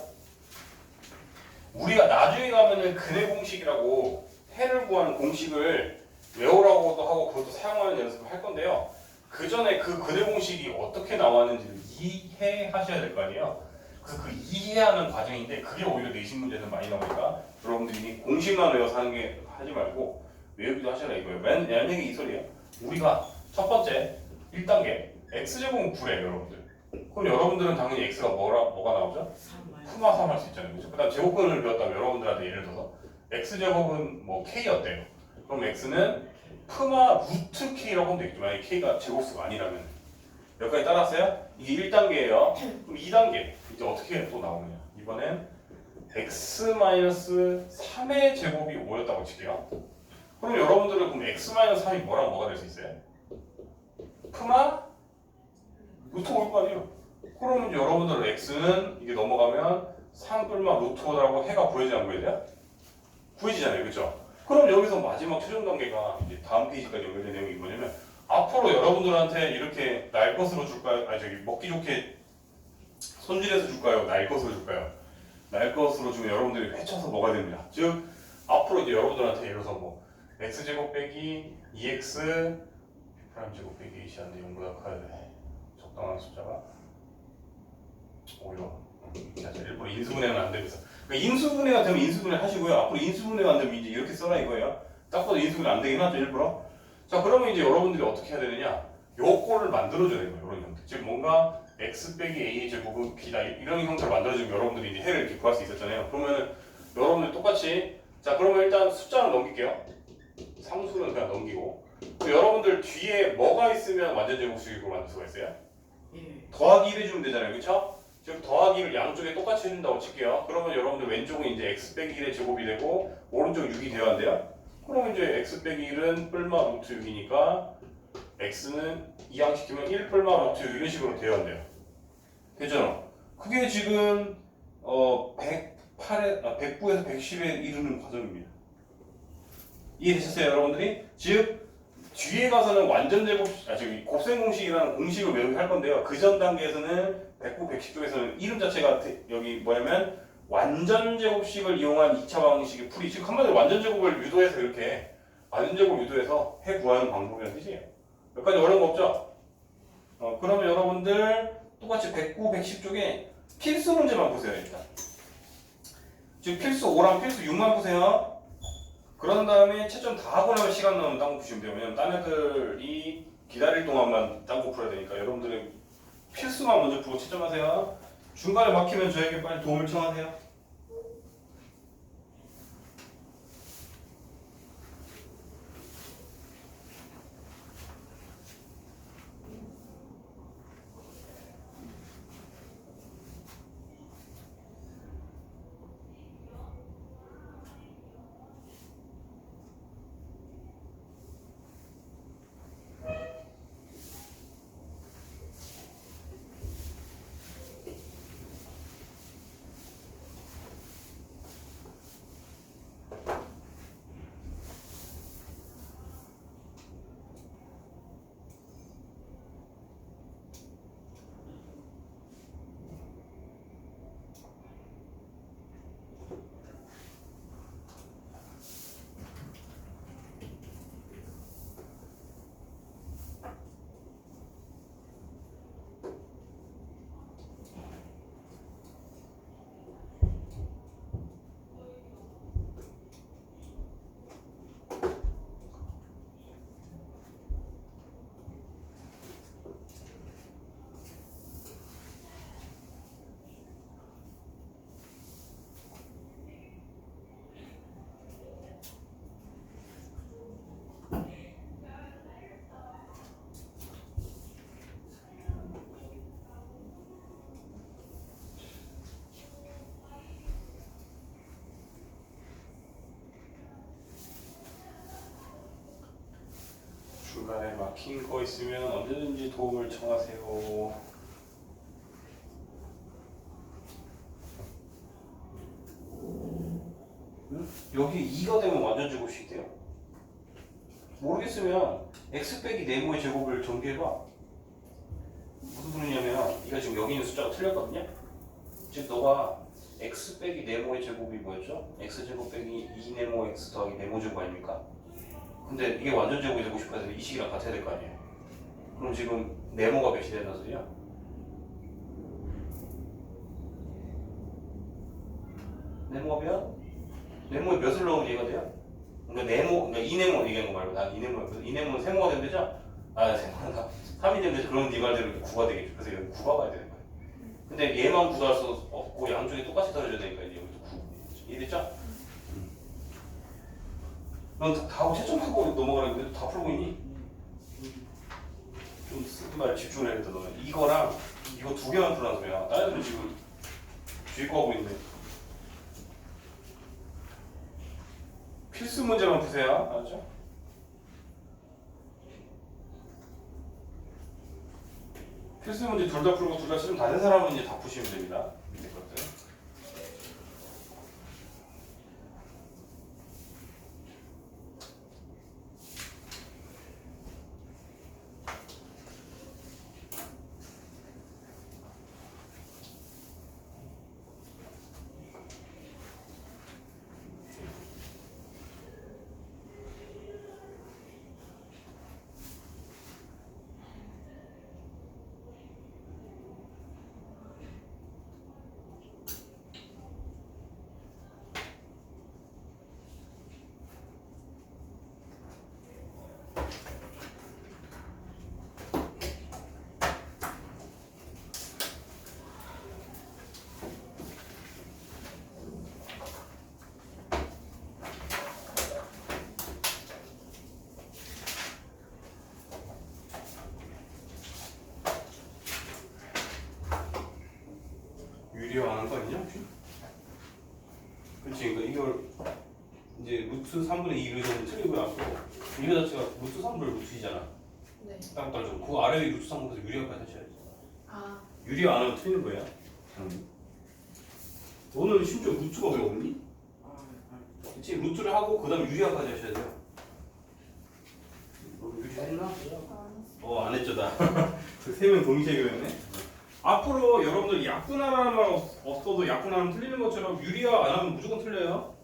우리가 나중에 가면은 근해 공식이라고 해를 구하는 공식을 외우라고도 하고 그것도 사용하는 연습을 할 건데요. 그 전에 그 근해 공식이 어떻게 나왔는지를 이해하셔야 될 거 아니에요. 그래서 그 이해하는 과정인데 그게 오히려 내신 문제는 많이 나오니까 여러분들이 공식만 외워서 하는 게 하지 말고 외우기도 하셔라 이거예요. 만약에 이 소리예요. 우리가 첫 번째 1단계 x제곱은 9래요 여러분들. 그럼 여러분들은 당연히 x가 뭐가 나오죠? 3 푸마 3 할 수 있잖아요. 그렇죠? 그 다음 제곱근을 배웠다면 여러분들한테 예를 들어서 x제곱은 뭐 k 어때요? 그럼 x는 푸마 루트 k라고 하면 되겠죠. 만약에 k가 제곱수가 아니라면 여기까지 따랐어요? 이게 1단계예요. 그럼 2단계 이제 어떻게 또 나오느냐 이번엔 x-3의 제곱이 5였다고 칠게요. 그럼 여러분들은 그럼 x-3이 뭐랑 뭐가 될 수 있어요? 푸마 루트 5일 거 아니에요. 그러면 이제 여러분들 x는 이게 넘어가면 3 뿔마 루트 5라고 해가 구해지지 안 구해져요? 구해지잖아요. 그렇죠? 그럼 여기서 마지막 최종 단계가 이제 다음 페이지까지 연결된 내용이 뭐냐면 앞으로 여러분들한테 이렇게 날 것으로 줄까요? 아니 저기 먹기 좋게 손질해서 줄까요? 날 것으로 줄까요? 날 것으로 주면 여러분들이 회쳐서 먹어야 됩니다. 즉 앞으로 이제 여러분들한테 예를 들어서 뭐 x제곱 빼기 2x 프라임 제곱 빼기 2시한데 0보다 커야 돼. 적당한 숫자가 오히려 일부러 인수분해는 안 되면서 그러니까 인수분해가 되면 인수분해 하시고요. 앞으로 인수분해가 안 되면 이제 이렇게 써라 이거예요. 딱 봐도 인수분해 안 되긴 하죠 일부러. 자 그러면 이제 여러분들이 어떻게 해야 되느냐? 요거를 만들어줘야 돼요. 이런 형태. 즉 뭔가 x 빼기 a의 제곱은 b다 이런 형태로 만들어주면 여러분들이 이제 해를 이렇게 구할 수 있었잖아요. 그러면은 여러분들 똑같이 자 그러면 일단 숫자는 넘길게요. 상수는 그냥 넘기고 여러분들 뒤에 뭐가 있으면 완전 제곱식으로 만들 수가 있어요? 더하기 1 해주면 되잖아요. 그쵸? 즉 더하기를 양쪽에 똑같이 해준다고 칠게요. 그러면 여러분들 왼쪽은 이제 x 빼기 1의 제곱이 되고 오른쪽 6이 되어야 돼요. 그러면 이제 x 빼기 1은 뿔마 루트 6이니까 x는 이항시키면 1 뿔마 루트 6 이런 식으로 되어야 돼요. 됐잖아. 그게 지금 109에서 110에 이르는 과정입니다. 이해되셨어요 여러분들이? 즉 뒤에 가서는 완전 제곱, 저기 곱셈 공식이라는 공식을 외우게 할 건데요. 그 전 단계에서는 109, 110쪽에서는 이름 자체가 여기 뭐냐면 완전 제곱식을 이용한 2차 방식의 풀이. 즉 한마디로 완전 제곱을 유도해서 이렇게 완전 제곱 유도해서 해 구하는 방법이라는 뜻이에요. 몇 가지 어려운 거 없죠? 그러면 여러분들 똑같이 109, 110쪽에 필수 문제만 보세요 일단. 즉 필수 5랑 필수 6만 보세요. 그런 다음에 채점 다 하고 나면 시간 나면 딴 거 푸시면 돼요. 왜냐면 딴 애들이 기다릴 동안만 딴 거 풀어야 되니까 여러분들은 필수만 먼저 풀고 채점하세요. 중간에 막히면 저에게 빨리 도움을 청하세요. 중간에 막힌 거 있으면 언제든지 도움을 청하세요. 여기 2가 되면 완전 제곱식이 돼요. 모르겠으면 x 빼기 네모의 제곱을 전개해봐. 무슨 소리냐면 네가 지금 여기 있는 숫자가 틀렸거든요. 즉 너가 x 빼기 네모의 제곱이 뭐였죠? x제곱 빼기 2네모 x 더하기 네모 제곱 아닙니까? 근데 이게 완전 제곱이 되고 싶어야 되면 이 식이랑 같아야 될 거 아니에요. 그럼 지금 네모가 몇이 된다는 소리야? 네모가 몇? 네모에 몇을 넣으면 얘가 돼요? 그러니까 네모, 그러니까 2네모 얘기한 거 말고 난 2네모였거든. 2네모는 세모가 되면 되죠? 아, 세모가 3이 되면 되죠. 그러면 네 말대로 9가 되겠죠. 그래서 여기 9가 가야 되는 거예요. 근데 얘만 9다 할 수 없고 양쪽이 똑같이 떨어져야 되니까 이제 여기도 9. 이해됐죠? 넌 다 하고 채점하고 넘어가는데 다 풀고 있니? 좀 쓰는 말 집중해야겠다 너는. 이거랑 이거 두 개만 풀란 소리야. 다른 애들은 지금 주의 거 하고 있는데. 필수 문제만 푸세요. 알았죠? 필수 문제 둘 다 풀고 둘 다 시험 다 된 사람은 이제 다 푸시면 됩니다. 밑에 것들. 유리화하는 거 아니냐 혹시? 그렇지. 그러니까 이걸 이제 루트 3분의 2를 좀 틀리고요. 앞으로 이거 자체가 루트 3분의 루트 2잖아. 네. 딱 따져. 그 아래에 루트 3분에서 유리화까지 하셔야지. 아, 유리화 안 하면 틀리는 거야. 너는 심지어 루트가 왜 없니? 그치? 루트를 하고 그 다음 유리화까지 하셔야 돼요. 너 유리화했나? 안 했죠 나. 세 명 동시에 그랬네. 앞으로 여러분들 약분하라는 말 없어도 약분하면 틀리는 것처럼 유리화 안 하면 무조건 틀려요.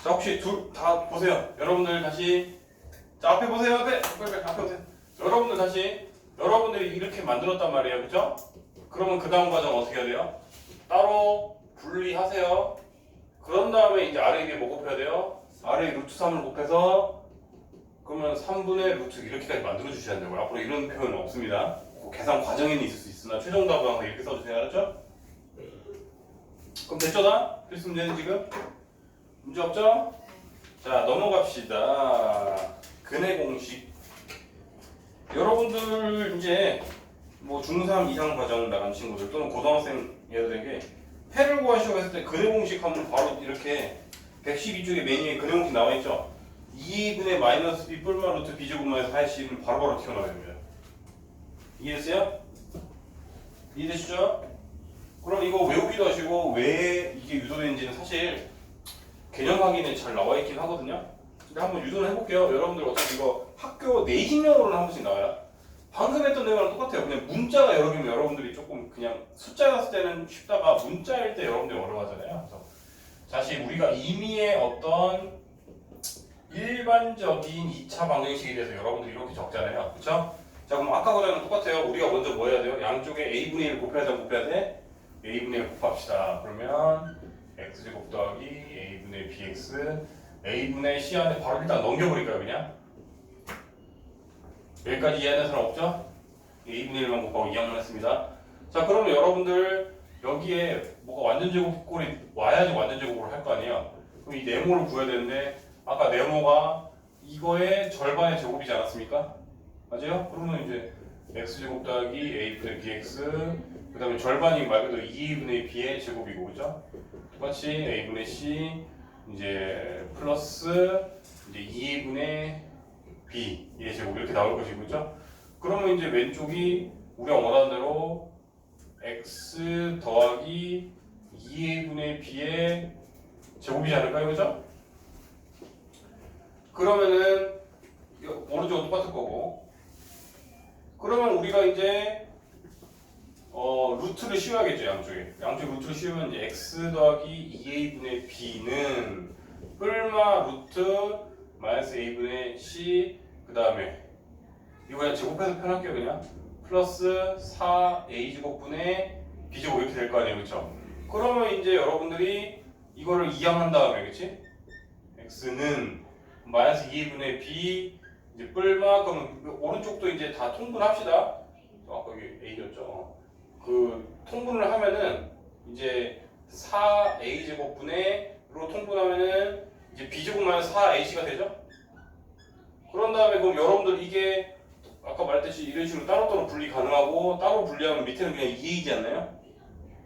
자 혹시 둘 다 보세요. 여러분들 다시 자 앞에 보세요. 앞에 보세요. 여러분들 다시 여러분들이 이렇게 만들었단 말이에요. 그죠? 그러면 그 다음 과정 어떻게 해야 돼요? 따로 분리하세요. 그런 다음에 이제 아래 위에 뭐 곱해야 돼요? 아래 루트 3을 곱해서 그러면 3분의 루트 이렇게까지 만들어 주셔야 된다고요. 앞으로 이런 표현은 없습니다. 그 계산 과정에는 있을 수 있으나 최종 답은 항상 이렇게 써주세요. 알았죠? 그럼 됐죠 다? 필수 문제는 지금? 문제 없죠? 자 넘어갑시다. 근해 공식. 여러분들 이제 뭐 중3 이상 과정 나간 친구들 또는 고등학생 얘들에게 패를 구하시고 했을 때 근해 공식 하면 바로 이렇게 112쪽에 메뉴에 근해 공식 나와 있죠. 2분의 마이너스 b 뿔마 루트 b제곱만에서 하시면 바로바로 튀어나와야 됩니다. 이해됐어요? 이해되시죠? 그럼 이거 외우기도 하시고 왜 이게 유도되는지는 사실 개념 확인에 잘 나와 있긴 하거든요. 근데 한번 유도를 해볼게요. 여러분들 어차피 이거 학교 내신형으로는 한 번씩 나와요. 방금 했던 내용이랑 똑같아요. 그냥 문자가 여러 개면 여러분들이 조금 그냥 숫자 갔을 때는 쉽다가 문자일 때 여러분들이 어려워하잖아요. 그래서 다시 우리가 임의의 어떤 일반적인 2차 방정식에 대해서 여러분들이 이렇게 적잖아요. 그쵸? 자 그럼 아까 거랑 똑같아요. 우리가 먼저 뭐 해야 돼요? 양쪽에 a분의 1 곱해야 돼? 곱해야 돼? a분의 1 곱합시다. 그러면 x제곱 더하기 a분의 bx a분의 c 안에 바로 일단 넘겨버릴까요 그냥? 여기까지 이해하는 사람 없죠? a분의 1만 곱하고 2항만 했습니다. 자 그러면 여러분들 여기에 뭐가 완전 제곱꼴이 와야지 완전 제곱을 할 거 아니에요. 그럼 이 네모를 구해야 되는데 아까 네모가 이거의 절반의 제곱이지 않았습니까? 맞아요? 그러면 이제 x제곱 더하기 a분의 bx 그 다음에 절반이 말 그대로 2분의 b의 제곱이고, 그죠? 똑같이 a분의 c 이제 플러스 이제 2분의 b의 제곱 이렇게 나올 것이고, 그죠? 그러면 이제 왼쪽이 우리가 원하는 대로 x 더하기 2분의 b의 제곱이지 않을까요, 그죠? 그러면은 오른쪽은 똑같을 거고, 그러면 우리가 이제 루트를 씌워야겠죠, 양쪽에 루트를 씌우면 이제 x 더하기 2a분의 b는 뿔마 루트 마이너스 a분의 c 그 다음에 이거 그냥 제곱해서 표현할게요. 그냥 플러스 4a 제곱분의 b 제곱 이렇게 될 거 아니에요, 그렇죠? 그러면 이제 여러분들이 이거를 이항한 다음에, 그렇지? x는 마이너스 2분의 b 이제 뿔마, 그러면 오른쪽도 이제 다 통분합시다. 아까 여기 a였죠. 그 통분을 하면은 이제 4a 제곱분의로 통분하면은 이제 b 제곱 마이너스 4ac가 되죠. 그런 다음에 그럼 여러분들 이게 아까 말했듯이 이런 식으로 따로따로 분리 가능하고, 따로 분리하면 밑에는 그냥 2a이지 않나요?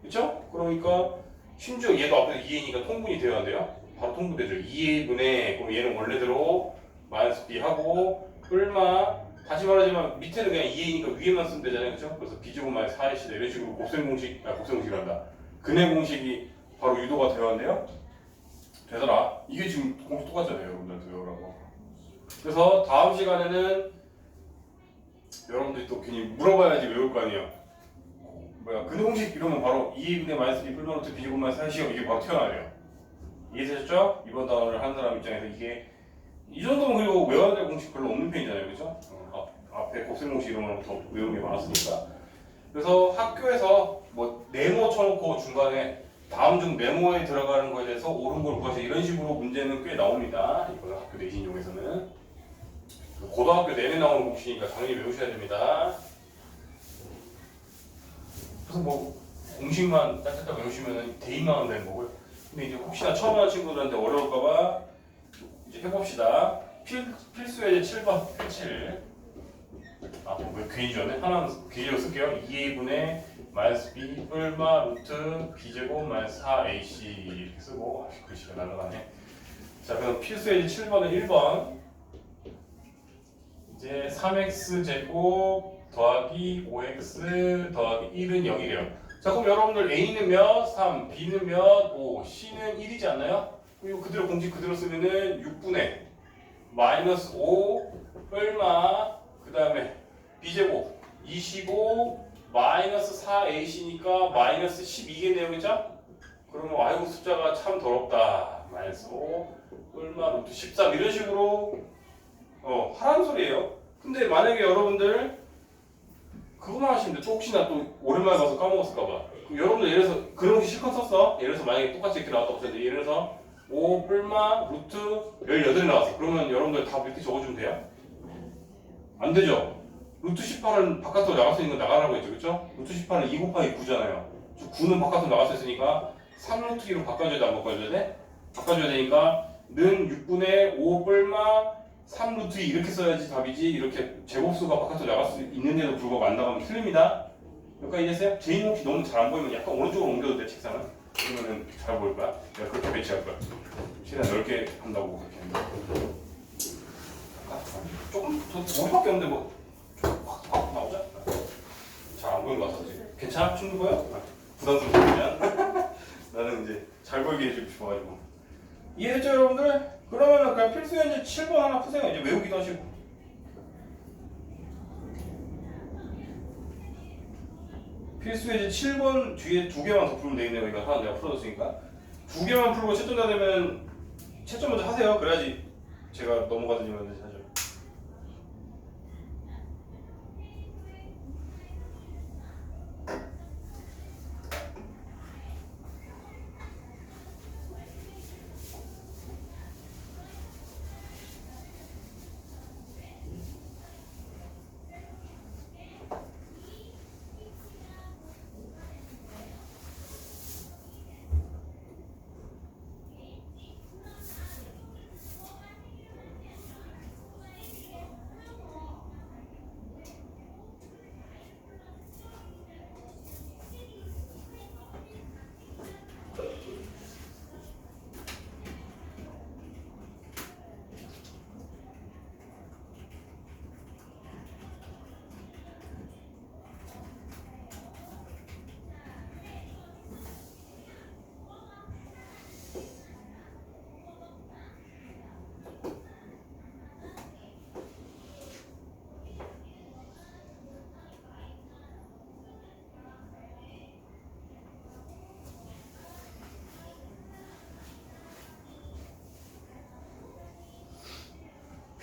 그쵸? 그러니까 심지어 얘도 앞에서 2a니까 통분이 되어야 돼요. 바로 통분되죠. 2a분의, 그럼 얘는 원래대로 마이너스 b 하고 뿔마, 다시 말하지만 밑에는 그냥 2a니까 위에만 쓰면 되잖아요, 그쵸? 그래서 b제곱 마이너스 4ac 이런 식으로 곱셈 공식이란다. 근해 공식이 바로 유도가 되어야 한대요. 되더라. 이게 지금 공식 똑같잖아요, 여러분들한테 외우라고. 그래서 다음 시간에는 여러분들이 또 괜히 물어봐야지 외울 거 아니에요. 뭐야, 근해 공식 이러면 바로 2a분의 마이너스 b 뿔마 루트 b제곱 마이너스 4ac 이게 바로 튀어나와요. 이해되셨죠? 이번 단어를 하는 사람 입장에서 이게 이 정도면, 그리고 외워야 될 공식 별로 없는 편이잖아요, 그죠? 앞에 곱셈 공식 이런 거는 더 외우는 게 많았으니까. 그래서 학교에서 뭐 네모 쳐놓고 중간에 다음 중 메모에 들어가는 거에 대해서 옳은 걸 구하세요 이런 식으로 문제는 꽤 나옵니다. 이번 학교 내신용에서는 고등학교 내내 나오는 공식이니까 당연히 외우셔야 됩니다. 그래서 뭐 공식만 딱딱딱 외우시면 대입만 하면 되는 거고요. 근데 이제 혹시나 처음 하는 친구들한테 어려울까봐 이제 해봅시다. 필수의 7번 87. 왜 괜히 줬네? 하나는 기계로 쓸게요. 2a분의 마이너스 b 뿔마 루트 b제곱 마이너스 4ac 이렇게 쓰고, 글씨가 날라가네. 자, 그럼 필수의 7번은 1번 이제 3x 제곱 더하기 5x 더하기 1은 0이래요. 자, 그럼 여러분들 a는 몇? 3, b는 몇? 5, c는 1이지 않나요? 그리고 그대로 공식 그대로 쓰면은 6분의 마이너스 5 뿔마 그 다음에 b제곱 25 마이너스 4ac니까 마이너스 12겠네요, 그죠? 그러면 아이고 숫자가 참 더럽다. 마이너스 5 뿔마 루트 13 이런 식으로 하라는 소리예요. 근데 만약에 여러분들 그거만 하시면 돼. 또 혹시나 또 오랜만에 봐서 까먹었을까봐. 여러분들 예를 들어서 그런 거 실컷 썼어. 예를 들어서 만약에 똑같이 이렇게 나왔다 없었는데, 예를 들어서 5 뿔마 루트 18이 나왔어. 그러면 여러분들 다 밑에 적어주면 돼요? 안 되죠? 루트 18은 바깥으로 나갈 수 있는 거 나가라고 했죠, 그렇죠? 루트 18은 2 곱하기 9잖아요. 9는 바깥으로 나갈 수 있으니까 3루트 2로 바꿔줘야 돼, 안 바꿔줘야 돼? 바꿔줘야 되니까 는 6분의 5 뿔마 3루트 2 이렇게 써야지 답이지, 이렇게 제곱수가 바깥으로 나갈 수 있는데도 불구하고 안 나가면 틀립니다. 여기까지 이해했어요? 제인 혹시 너무 잘 안 보이면 약간 오른쪽으로 옮겨도 돼, 책상을. 그러면은 잘 보일 거야. 내가 그렇게 배치할 거야. 최대한 넓게 한다고 그렇게 한다. 조금 더 머리밖에 없는데 뭐 확 나오자. 잘 안 보이는 것 같아. 괜찮아? 충분히 보여? 부담스럽으면 나는 이제 잘 보이게 해주고 싶어가지고. 이해했죠, 여러분들? 그러면은 그냥 필수 현재 7번 하나 푸세요. 이제 외우기도 하시고. 필수 현재 7번 뒤에 2개만 더 풀면 되겠네요. 이거 하나 내가 풀어줬으니까 2개만 풀고 채점 다 되면 채점 먼저 하세요. 그래야지 제가 넘어가든지 말든지 하죠.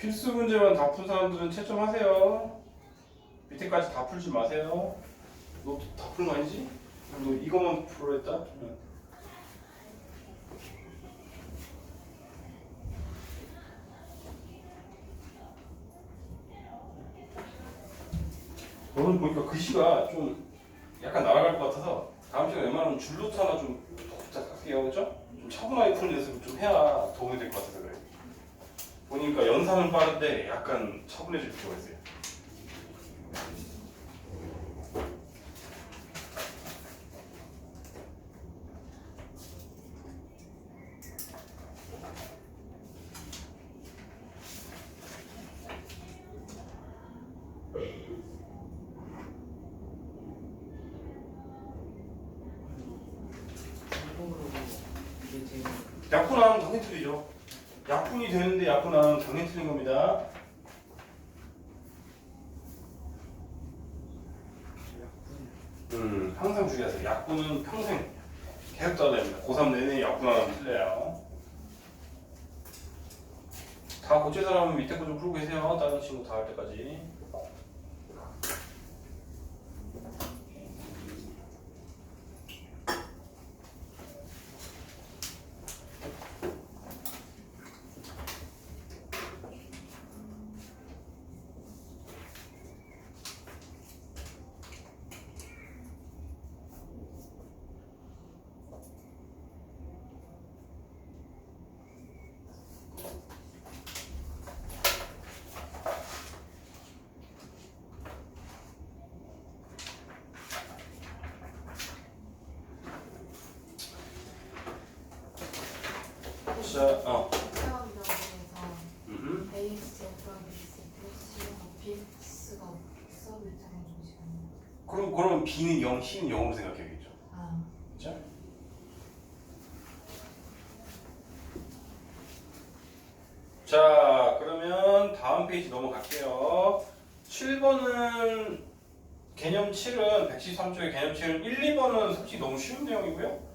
필수 문제만 다 푼 사람들은 채점하세요. 밑에까지 다 풀지 마세요. 너 다 푼 거 아니지? 너 이거만 풀어 했다? 응. 오늘 보니까 글씨가 좀 약간 날아갈 것 같아서 다음 시간에 웬만하면 줄노트 하나 좀 부탁할게요. 그죠? 좀 차분하게 푸는 연습을 좀 해야 도움이 될 것 같아서 그래요. 보니까 연산은 빠른데 약간 차분해질 필요가 있어요. 일본으로 이게 제일 약분하면 당연히 틀리죠. 약분이 되는데 약분하면 당연히 틀린 겁니다. 항상 주의하세요. 약분은 평생 계속 따야 됩니다. 고3 내내 약분하면 틀려요. 다 고칠 사람은 밑에 거 좀 풀고 계세요. 다른 친구 다 할 때까지. 자, 체험 명에서 음. AX 제곱하기 BX 플러스 BX가 없어 밑장의 중심은 그럼 B는 0, C는 0으로 생각해야겠죠. 아 그렇죠? 자, 그러면 다음 페이지 넘어갈게요. 7번은 개념 7은 113쪽의 개념 7은 1, 2번은 솔직히 너무 쉬운 내용이고요.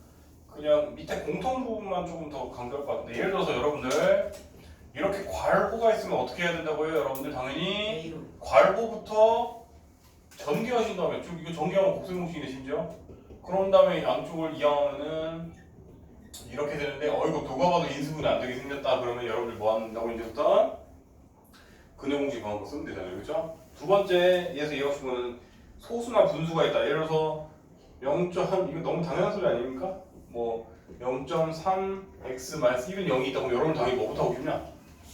그냥 밑에 공통 부분만 조금 더 강조할 것 같은데 예를 들어서 여러분들 이렇게 괄호가 있으면 어떻게 해야 된다고요? 여러분들 당연히 A로 괄호부터 전개하신 다음에 쭉 이거 전개하면 곱셈공식이네 심지어 그런 다음에 양쪽을 이항하면은 이렇게 되는데 이거 누가 봐도 인수분해 안 되게 생겼다 그러면 여러분들 뭐 한다고 이제부터 근해공식 방법 쓰면 되잖아요. 그렇죠? 두 번째 예서 이해하신 거는 소수나 분수가 있다. 예를 들어서 0. 이거 너무 당연한 소리 아닙니까? 뭐 0.3x-1은 0이 있다. 그럼 여러분 당연히 뭐부터 하고 있냐?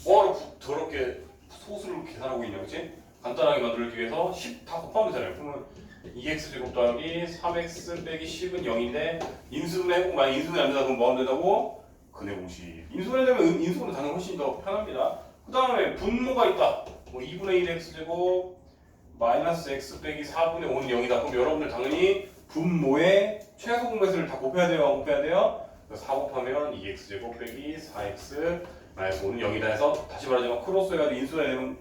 뭐하러 더럽게 소수를 계산하고 있냐, 그렇지? 간단하게 만들기 위해서 10 다 곱하면 되잖아요. 그러면 2x제곱 더하기 3x 빼기 10은 0인데 인수분해 해보고 만약 인수분해 안 된다 그럼 뭐 하면 된다고? 근해공식. 인수분해 되면 인수분해 당연히 훨씬 더 편합니다. 그 다음에 분모가 있다. 뭐 2분의 1 x제곱 마이너스 x 빼기 4분의 5는 0이다. 그럼 여러분들 당연히 분모의 최소 공배수를 다 곱해야 돼요? 안 곱해야 돼요? 4 곱하면 2x제곱 빼기 4x 마이너스 5는 0이다 해서 다시 말하자면 크로스 해가지고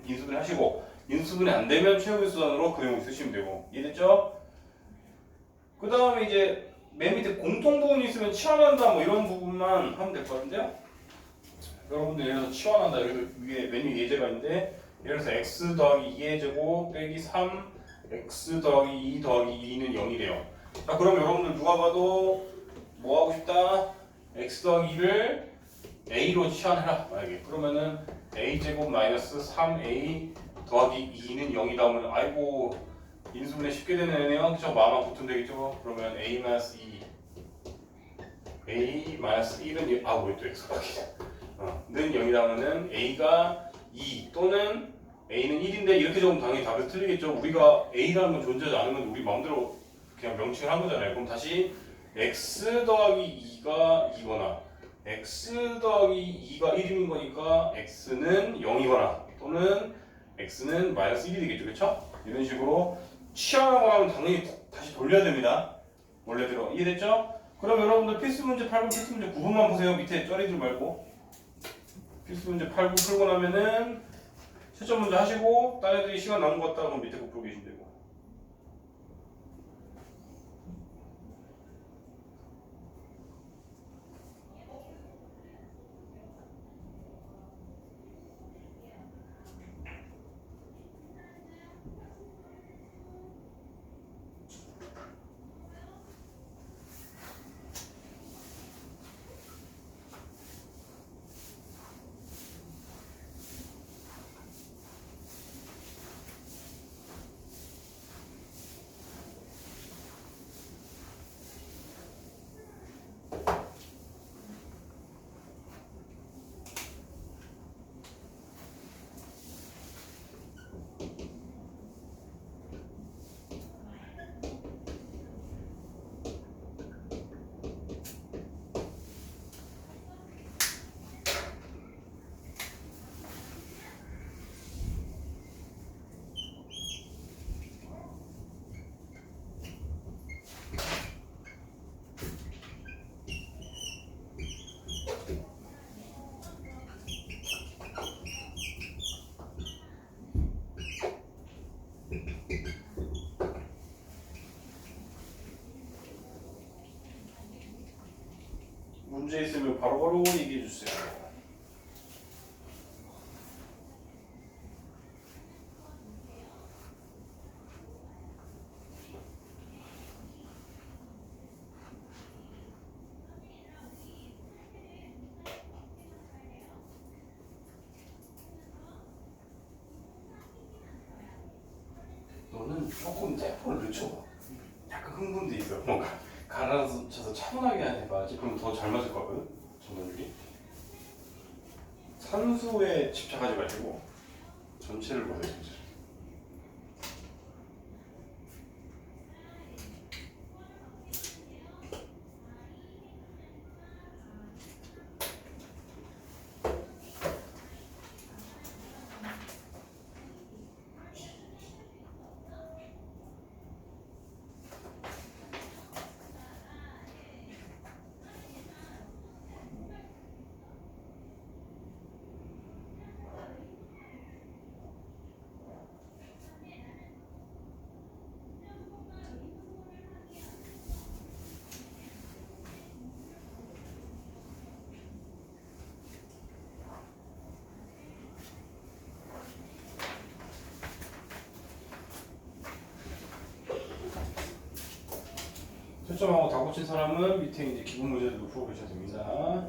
인수분해 하시고 인수분해 안 되면 최후수단으로 그 내용 쓰시면 되고 이해됐죠? 그 다음에 이제 맨 밑에 공통부분이 있으면 치환한다 뭐 이런 부분만 하면 될 것 같은데요? 여러분들 예를 들어서 치환한다 여기서 위에 메뉴 예제가 있는데 예를 들어서 x 더하기 2의 제곱 빼기 3 x 더하기 2 더하기 2는 0이래요. 자 그럼 여러분들 누가 봐도 뭐 하고 싶다? x 더하기 2를 a로 치환해라 만약에 그러면은 a제곱 마이너스 3a 더하기 2는 0이다 하면 아이고 인수분해 쉽게 되는 애네요. 그쵸? 마음만 붙으면 되겠죠? 그러면 a 마이너스 2 a 마이너스 1은 왜 또 x가 바뀌냐 는 0이다 하면은 a가 2 또는 a는 1인데 이렇게 적으면 당연히 답에서 틀리겠죠. 우리가 a라는 건 존재하지 않으면 우리 마음대로 그냥 명칭을 한 거잖아요. 그럼 다시 x 더하기 2가 2거나 x 더하기 2가 1인 거니까 x는 0이거나 또는 x는 마이너스 1이 되겠죠. 그렇죠? 이런 식으로 치환하고 하면 당연히 다시 돌려야 됩니다. 원래대로 이해됐죠? 그럼 여러분들 필수 문제 8번, 필수 문제 9번만 보세요. 밑에 쩌리들 말고 필수 문제 8, 9 풀고 나면은 채점 문제 하시고 딴 애들이 시간 남은 것 같다 그럼 밑에 거 풀고 계시면 되고 바로 얘기해 주세요. 너는 조금 템포를 늦춰봐. 약간 흥분돼 있어. 뭔가 갈아쳐서 차분하게 해봐야지. 그럼 더 잘 맞을 것 같거든. 전원줄이. 산수에 집착하지 마시고 전체를 보세요. 전체. 초점하고 다 고친 사람은 밑에 이제 기본 문제들도 풀고 계셔야 됩니다.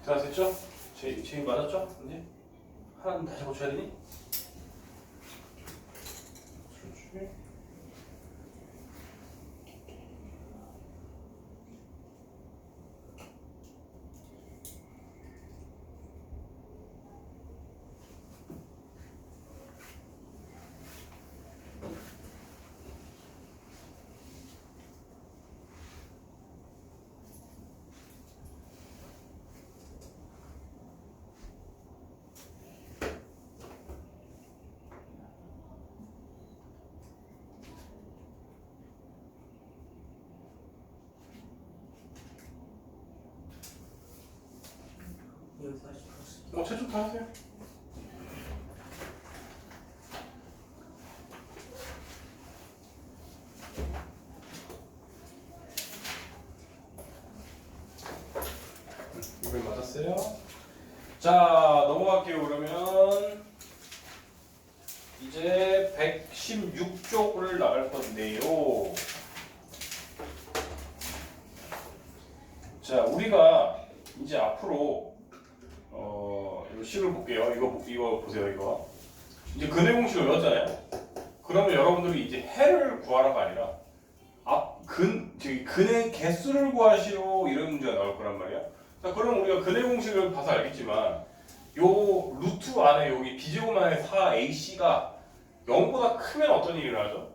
다 됐죠? 제인 맞았죠? 이제 하나는 다시 고쳐야 되니? 그렇지. 여기까지 풀었어. 최초 다 하세요. 이걸 맞았어요. 자, 넘어갈게요. 그러면 이제 116쪽을 나갈 건데요. 자, 우리가 이제 앞으로 이 식을 볼게요. 이거 보세요. 이거 이제 근해 공식을 외웠잖아요. 그러면 여러분들이 이제 해를 구하라가 아니라 근의 개수를 구하시오 이런 문제가 나올 거란 말이야. 자, 그럼 우리가 근해 공식을 봐서 알겠지만 요 루트 안에 여기 b제곱 안에 4ac가 0보다 크면 어떤 일이 일어나죠?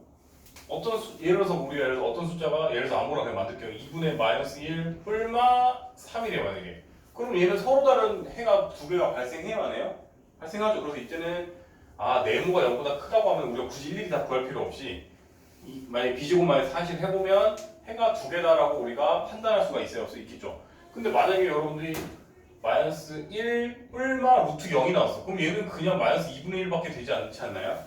예를 들어서 우리가 어떤 숫자가 예를 들어서 아무거나 그냥 만들게요. 2분의 마이너스 1 뿔마 3이래 만약에. 그럼 얘는 서로 다른 해가 두 개가 발생해요 안 해요? 발생하죠. 그래서 이때는 네모가 0보다 크다고 하면 우리가 굳이 일일이 다 구할 필요 없이 만약에 b제곱만에 사실 해보면 해가 두 개다라고 우리가 판단할 수가 있어요? 없어? 있겠죠. 근데 만약에 여러분들이 마이너스 1 뿔마 루트 0이 나왔어. 그럼 얘는 그냥 마이너스 2분의 1밖에 되지 않지 않나요?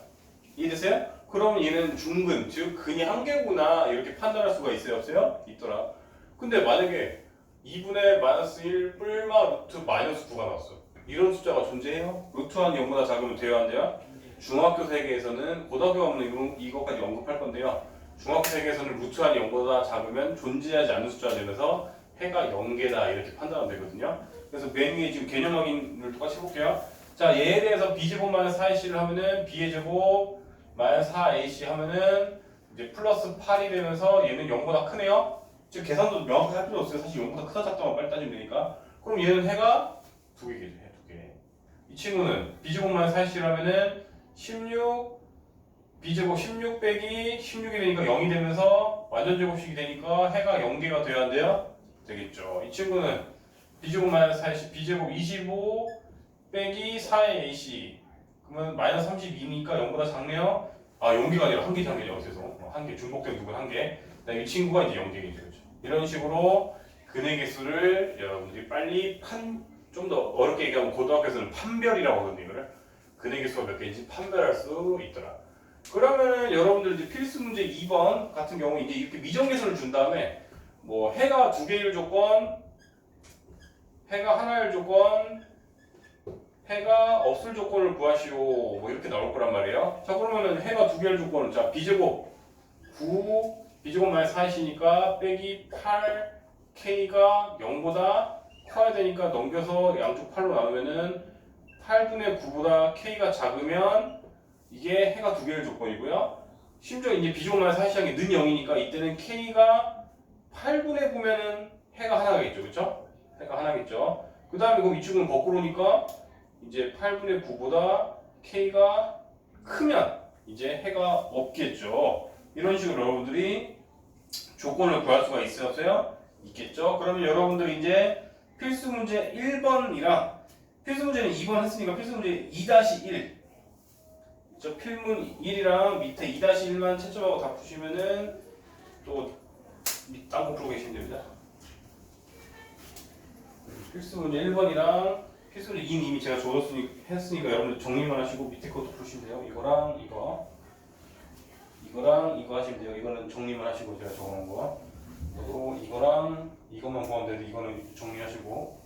이해됐어요? 그럼 얘는 중근, 즉 근이 한 개구나 이렇게 판단할 수가 있어요? 없어요? 있더라. 근데 만약에 2분의 마이너스 1 뿔마 루트 마이너스 9가 나왔어. 이런 숫자가 존재해요? 루트 한 0보다 작으면 돼요? 안 돼요? 중학교 세계에서는 고등학교 가면 이것까지 언급할 건데요. 중학교 세계에서는 루트 한 0보다 작으면 존재하지 않는 숫자가 되면서 해가 0개다 이렇게 판단하면 되거든요. 그래서 맨 위에 지금 개념 확인을 똑같이 해볼게요. 자, 얘에 대해서 b제곱 마이너스 4ac 를 하면은 b의 제곱 마이너스 4ac 하면은 이제 플러스 8이 되면서 얘는 0보다 크네요. 즉 계산도 명확하게 할 필요 없어요. 사실 0보다 크다 작다만 빨리 따지면 되니까. 그럼 얘는 해가 두 개겠죠. 해 두 개. 이 친구는 b제곱 마이너스 4ac 를 하면은 16 b제곱 16 빼기 16이 되니까 0이 되면서 완전 제곱식이 되니까 해가 0개가 돼야 한대요. 되겠죠. 이 친구는 b제곱 마이너스 4ac b제곱 25 빼기 4의 ac 그러면 마이너스 32니까 0보다 작네요. 0개가 아니라 1개 작네요. 그래서 1개 중복된 두근 1개. 이 친구가 이제 0개겠죠. 그렇죠? 이런 식으로 근의 개수를 여러분들이 빨리 좀 더 어렵게 얘기하면 고등학교에서는 판별이라고 하거든요. 이거를 근의 개수가 몇 개인지 판별할 수 있더라. 그러면은 여러분들 이제 필수 문제 2번 같은 경우 이제 이렇게 미정계수를 준 다음에 뭐 해가 두 개일 조건, 해가 하나일 조건, 해가 없을 조건을 구하시오 뭐 이렇게 나올 거란 말이에요. 자, 그러면은 해가 두 개일 조건은 자 b제곱 9 b제곱 마이너스 4이니까 빼기 8 k가 0보다 커야 되니까 넘겨서 양쪽 8로 나누면은 8분의 9보다 k가 작으면 이게 해가 두 개일 조건이고요. 심지어 이제 b제곱 마이너스 4는 는 0이니까 이때는 k가 8분의 9면은 해가 하나겠죠. 그렇죠? 해가 하나겠죠. 그 다음에 그럼 이 친구는 거꾸로니까 이제 8분의 9보다 k가 크면 이제 해가 없겠죠. 이런 식으로 여러분들이 조건을 구할 수가 있어요? 있겠죠. 그러면 여러분들이 이제 필수 문제 1번이랑 필수 문제는 2번 했으니까 필수 문제 2-1 저 필문 1이랑 밑에 2-1만 채점하고 다 푸시면은 또 딴 거 풀고 계시면 됩니다. 필수 문제 1번이랑 필수 문제 2는 이미 제가 했으니까 여러분들 정리만 하시고 밑에 것도 푸시면 돼요. 이거랑 이거 하시면 돼요. 이거는 정리만 하시고 제가 적어놓은 거. 그리고 이거랑 이것만 구하면 되는데 이거는 정리하시고